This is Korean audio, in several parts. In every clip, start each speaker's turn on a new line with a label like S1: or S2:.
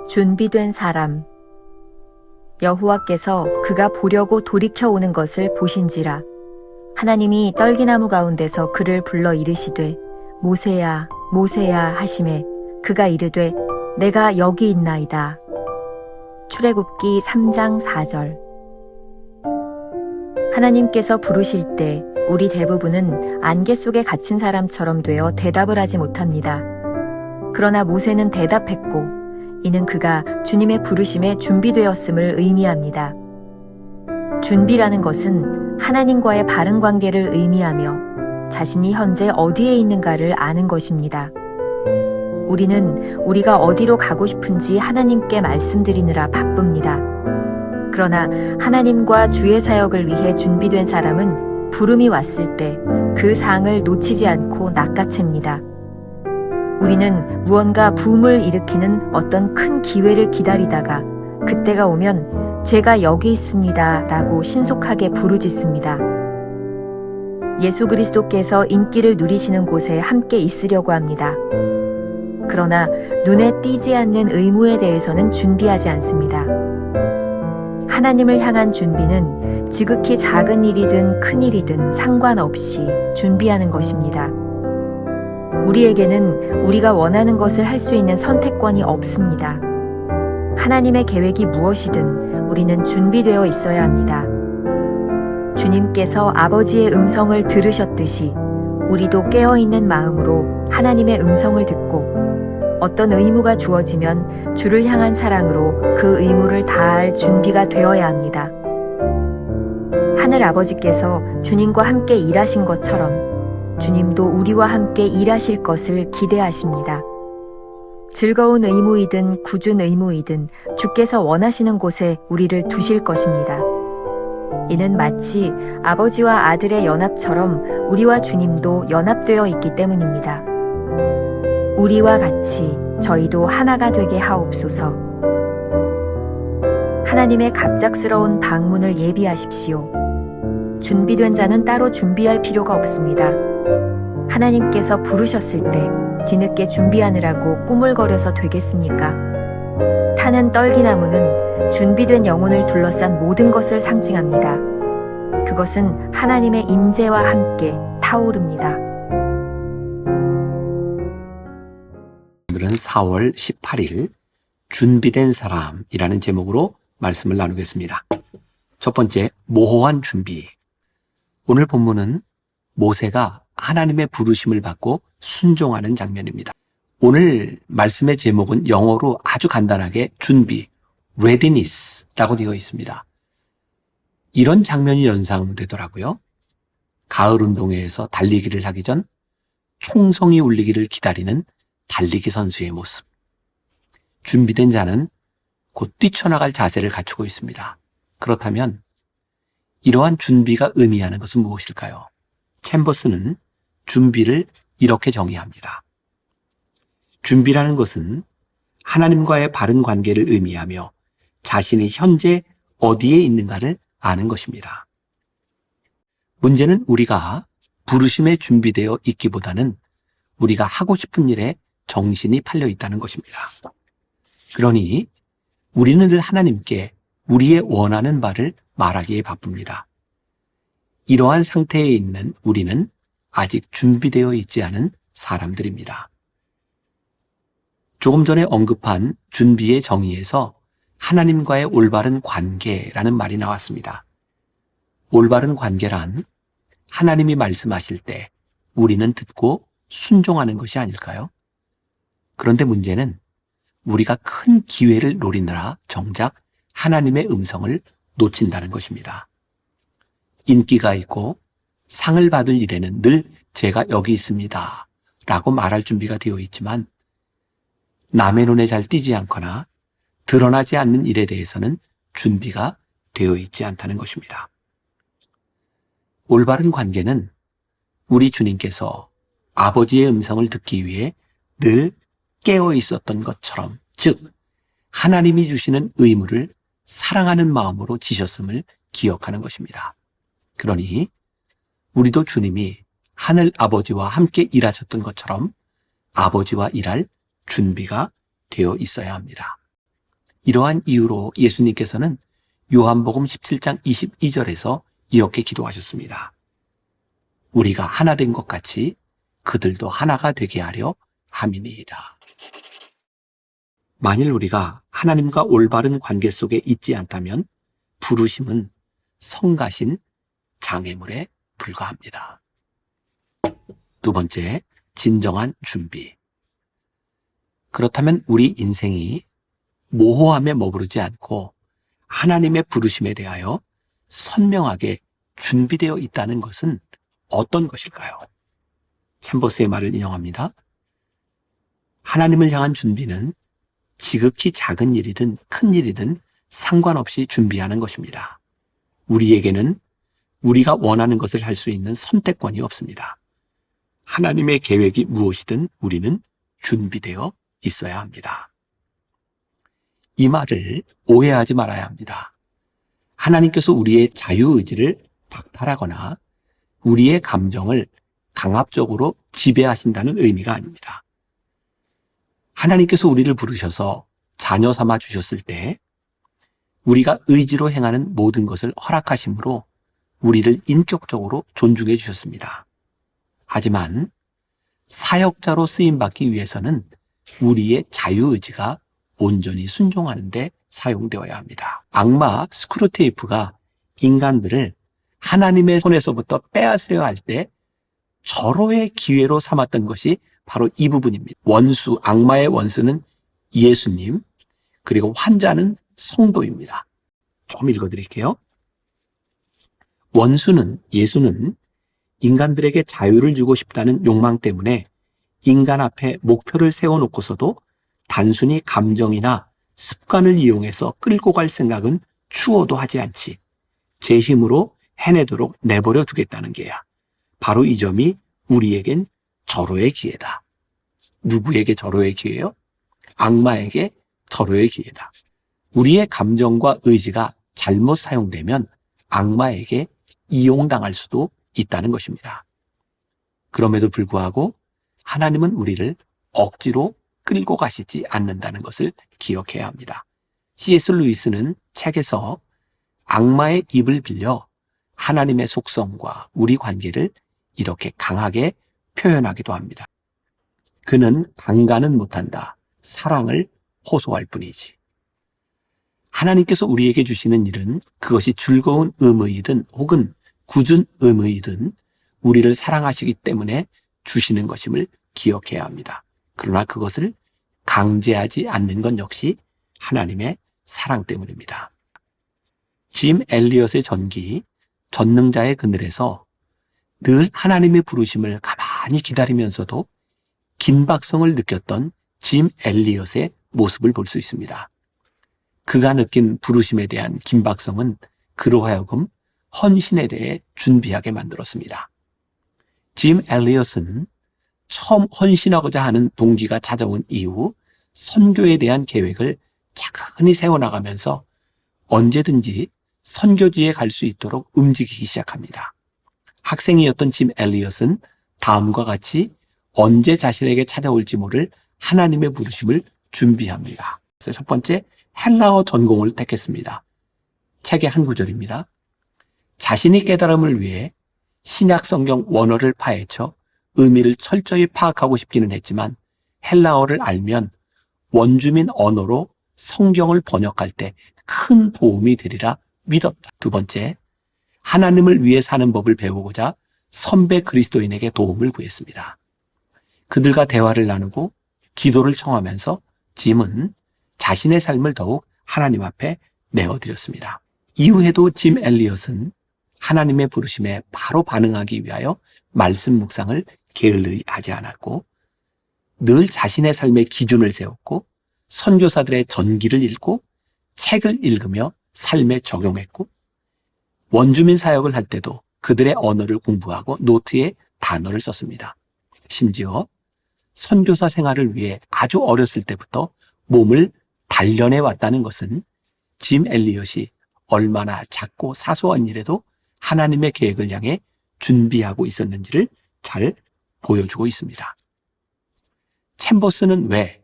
S1: 준비된 사람. 여호와께서 그가 보려고 돌이켜 오는 것을 보신지라. 하나님이 떨기나무 가운데서 그를 불러 이르시되 모세야 모세야 하시매 그가 이르되 내가 여기 있나이다. 출애굽기 3장 4절. 하나님께서 부르실 때 우리 대부분은 안개 속에 갇힌 사람처럼 되어 대답을 하지 못합니다. 그러나 모세는 대답했고 이는 그가 주님의 부르심에 준비되었음을 의미합니다. 준비라는 것은 하나님과의 바른 관계를 의미하며 자신이 현재 어디에 있는가를 아는 것입니다. 우리는 우리가 어디로 가고 싶은지 하나님께 말씀드리느라 바쁩니다. 그러나 하나님과 주의 사역을 위해 준비된 사람은 부름이 왔을 때 그 상을 놓치지 않고 낚아챕니다. 우리는 무언가 붐을 일으키는 어떤 큰 기회를 기다리다가 그때가 오면 제가 여기 있습니다 라고 신속하게 부르짖습니다. 예수 그리스도께서 인기를 누리시는 곳에 함께 있으려고 합니다. 그러나 눈에 띄지 않는 의무에 대해서는 준비하지 않습니다. 하나님을 향한 준비는 지극히 작은 일이든 큰 일이든 상관없이 준비하는 것입니다. 우리에게는 우리가 원하는 것을 할 수 있는 선택권이 없습니다. 하나님의 계획이 무엇이든 우리는 준비되어 있어야 합니다. 주님께서 아버지의 음성을 들으셨듯이 우리도 깨어있는 마음으로 하나님의 음성을 듣고 어떤 의무가 주어지면 주를 향한 사랑으로 그 의무를 다할 준비가 되어야 합니다. 하늘 아버지께서 주님과 함께 일하신 것처럼 주님도 우리와 함께 일하실 것을 기대하십니다. 즐거운 의무이든 굳은 의무이든 주께서 원하시는 곳에 우리를 두실 것입니다. 이는 마치 아버지와 아들의 연합처럼 우리와 주님도 연합되어 있기 때문입니다. 우리와 같이 저희도 하나가 되게 하옵소서. 하나님의 갑작스러운 방문을 예비하십시오. 준비된 자는 따로 준비할 필요가 없습니다. 하나님께서 부르셨을 때 뒤늦게 준비하느라고 꾸물거려서 되겠습니까? 타는 떨기나무는 준비된 영혼을 둘러싼 모든 것을 상징합니다. 그것은 하나님의 임재와 함께 타오릅니다.
S2: 오늘은 4월 18일 준비된 사람이라는 제목으로 말씀을 나누겠습니다. 첫 번째, 모호한 준비. 오늘 본문은 모세가 하나님의 부르심을 받고 순종하는 장면입니다. 오늘 말씀의 제목은 영어로 아주 간단하게 준비, readiness라고 되어 있습니다. 이런 장면이 연상되더라고요. 가을 운동회에서 달리기를 하기 전 총성이 울리기를 기다리는 달리기 선수의 모습. 준비된 자는 곧 뛰쳐나갈 자세를 갖추고 있습니다. 그렇다면 이러한 준비가 의미하는 것은 무엇일까요? 챔버스는 준비를 이렇게 정의합니다. 준비라는 것은 하나님과의 바른 관계를 의미하며 자신이 현재 어디에 있는가를 아는 것입니다. 문제는 우리가 부르심에 준비되어 있기보다는 우리가 하고 싶은 일에 정신이 팔려 있다는 것입니다. 그러니 우리는 늘 하나님께 우리의 원하는 바를 말하기에 바쁩니다. 이러한 상태에 있는 우리는 아직 준비되어 있지 않은 사람들입니다. 조금 전에 언급한 준비의 정의에서 하나님과의 올바른 관계라는 말이 나왔습니다. 올바른 관계란 하나님이 말씀하실 때 우리는 듣고 순종하는 것이 아닐까요? 그런데 문제는 우리가 큰 기회를 노리느라 정작 하나님의 음성을 놓친다는 것입니다. 인기가 있고 상을 받을 일에는 늘 제가 여기 있습니다 라고 말할 준비가 되어 있지만 남의 눈에 잘 띄지 않거나 드러나지 않는 일에 대해서는 준비가 되어 있지 않다는 것입니다. 올바른 관계는 우리 주님께서 아버지의 음성을 듣기 위해 늘 깨어 있었던 것처럼, 즉 하나님이 주시는 의무를 사랑하는 마음으로 지셨음을 기억하는 것입니다. 그러니 우리도 주님이 하늘 아버지와 함께 일하셨던 것처럼 아버지와 일할 준비가 되어 있어야 합니다. 이러한 이유로 예수님께서는 요한복음 17장 22절에서 이렇게 기도하셨습니다. 우리가 하나 된 것 같이 그들도 하나가 되게 하려 함이니이다. 만일 우리가 하나님과 올바른 관계 속에 있지 않다면 부르심은 성가신 장애물에 불과합니다. 두 번째, 진정한 준비. 그렇다면 우리 인생이 모호함에 머무르지 않고 하나님의 부르심에 대하여 선명하게 준비되어 있다는 것은 어떤 것일까요? 챔버스의 말을 인용합니다. 하나님을 향한 준비는 지극히 작은 일이든 큰 일이든 상관없이 준비하는 것입니다. 우리에게는 우리가 원하는 것을 할 수 있는 선택권이 없습니다. 하나님의 계획이 무엇이든 우리는 준비되어 있어야 합니다. 이 말을 오해하지 말아야 합니다. 하나님께서 우리의 자유의지를 박탈하거나 우리의 감정을 강압적으로 지배하신다는 의미가 아닙니다. 하나님께서 우리를 부르셔서 자녀 삼아 주셨을 때 우리가 의지로 행하는 모든 것을 허락하심으로 우리를 인격적으로 존중해 주셨습니다. 하지만 사역자로 쓰임받기 위해서는 우리의 자유의지가 온전히 순종하는 데 사용되어야 합니다. 악마 스크루테이프가 인간들을 하나님의 손에서부터 빼앗으려 할 때 절호의 기회로 삼았던 것이 바로 이 부분입니다. 원수, 악마의 원수는 예수님, 그리고 환자는 성도입니다. 좀 읽어드릴게요. 원수는, 예수는 인간들에게 자유를 주고 싶다는 욕망 때문에 인간 앞에 목표를 세워놓고서도 단순히 감정이나 습관을 이용해서 끌고 갈 생각은 추호도 하지 않지 제 힘으로 해내도록 내버려 두겠다는 게야. 바로 이 점이 우리에겐 절호의 기회다. 누구에게 절호의 기회요? 악마에게 절호의 기회다. 우리의 감정과 의지가 잘못 사용되면 악마에게 이용당할 수도 있다는 것입니다. 그럼에도 불구하고 하나님은 우리를 억지로 끌고 가시지 않는다는 것을 기억해야 합니다. C.S. 루이스는 책에서 악마의 입을 빌려 하나님의 속성과 우리 관계를 이렇게 강하게 표현하기도 합니다. 그는 강간은 못한다. 사랑을 호소할 뿐이지. 하나님께서 우리에게 주시는 일은 그것이 즐거운 의무이든 혹은 굳은 의무이든 우리를 사랑하시기 때문에 주시는 것임을 기억해야 합니다. 그러나 그것을 강제하지 않는 건 역시 하나님의 사랑 때문입니다. 짐 엘리엇의 전기, 전능자의 그늘에서 늘 하나님의 부르심을 가만히 기다리면서도 긴박성을 느꼈던 짐 엘리엇의 모습을 볼 수 있습니다. 그가 느낀 부르심에 대한 긴박성은 그로 하여금 헌신에 대해 준비하게 만들었습니다. 짐 엘리엇은 처음 헌신하고자 하는 동기가 찾아온 이후 선교에 대한 계획을 차근히 세워나가면서 언제든지 선교지에 갈 수 있도록 움직이기 시작합니다. 학생이었던 짐 엘리엇은 다음과 같이 언제 자신에게 찾아올지 모를 하나님의 부르심을 준비합니다. 그래서 첫 번째, 헬라어 전공을 택했습니다. 책의 한 구절입니다. 자신이 깨달음을 위해 신약 성경 원어를 파헤쳐 의미를 철저히 파악하고 싶기는 했지만 헬라어를 알면 원주민 언어로 성경을 번역할 때 큰 도움이 되리라 믿었다. 두 번째, 하나님을 위해 사는 법을 배우고자 선배 그리스도인에게 도움을 구했습니다. 그들과 대화를 나누고 기도를 청하면서 짐은 자신의 삶을 더욱 하나님 앞에 내어드렸습니다. 이후에도 짐 엘리엇은 하나님의 부르심에 바로 반응하기 위하여 말씀 묵상을 게을리하지 않았고 늘 자신의 삶의 기준을 세웠고 선교사들의 전기를 읽고 책을 읽으며 삶에 적용했고 원주민 사역을 할 때도 그들의 언어를 공부하고 노트에 단어를 썼습니다. 심지어 선교사 생활을 위해 아주 어렸을 때부터 몸을 단련해 왔다는 것은 짐 엘리엇이 얼마나 작고 사소한 일에도 하나님의 계획을 향해 준비하고 있었는지를 잘 보여주고 있습니다. 챔버스는 왜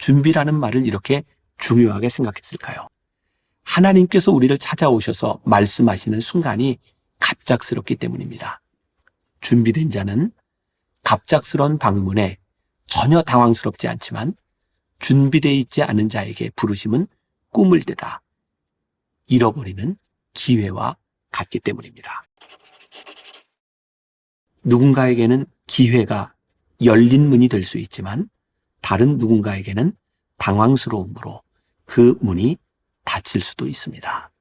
S2: 준비라는 말을 이렇게 중요하게 생각했을까요? 하나님께서 우리를 찾아오셔서 말씀하시는 순간이 갑작스럽기 때문입니다. 준비된 자는 갑작스러운 방문에 전혀 당황스럽지 않지만 준비되어 있지 않은 자에게 부르심은 꿈을 대다 잃어버리는 기회와 같기 때문입니다. 누군가에게는 기회가 열린 문이 될 수 있지만 다른 누군가에게는 당황스러움으로 그 문이 닫힐 수도 있습니다.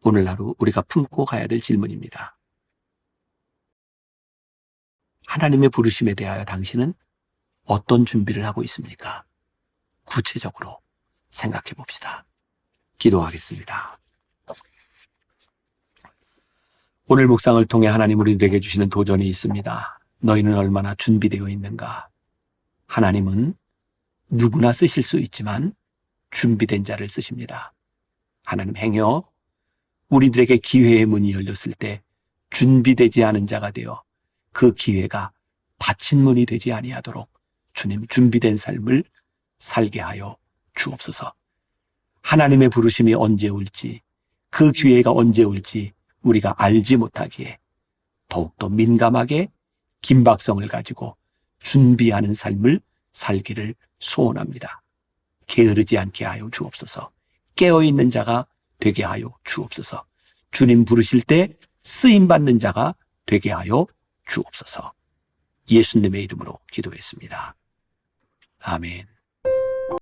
S2: 오늘 하루 우리가 품고 가야 될 질문입니다. 하나님의 부르심에 대하여 당신은 어떤 준비를 하고 있습니까? 구체적으로 생각해 봅시다. 기도하겠습니다. 오늘 묵상을 통해 하나님 우리들에게 주시는 도전이 있습니다. 너희는 얼마나 준비되어 있는가? 하나님은 누구나 쓰실 수 있지만 준비된 자를 쓰십니다. 하나님 행여 우리들에게 기회의 문이 열렸을 때 준비되지 않은 자가 되어 그 기회가 닫힌 문이 되지 아니하도록 주님 준비된 삶을 살게 하여 주옵소서. 하나님의 부르심이 언제 올지, 그 기회가 언제 올지 우리가 알지 못하기에 더욱더 민감하게 긴박성을 가지고 준비하는 삶을 살기를 소원합니다. 게으르지 않게 하여 주옵소서. 깨어있는 자가 되게 하여 주옵소서. 주님 부르실 때 쓰임받는 자가 되게 하여 주옵소서. 예수님의 이름으로 기도했습니다. 아멘.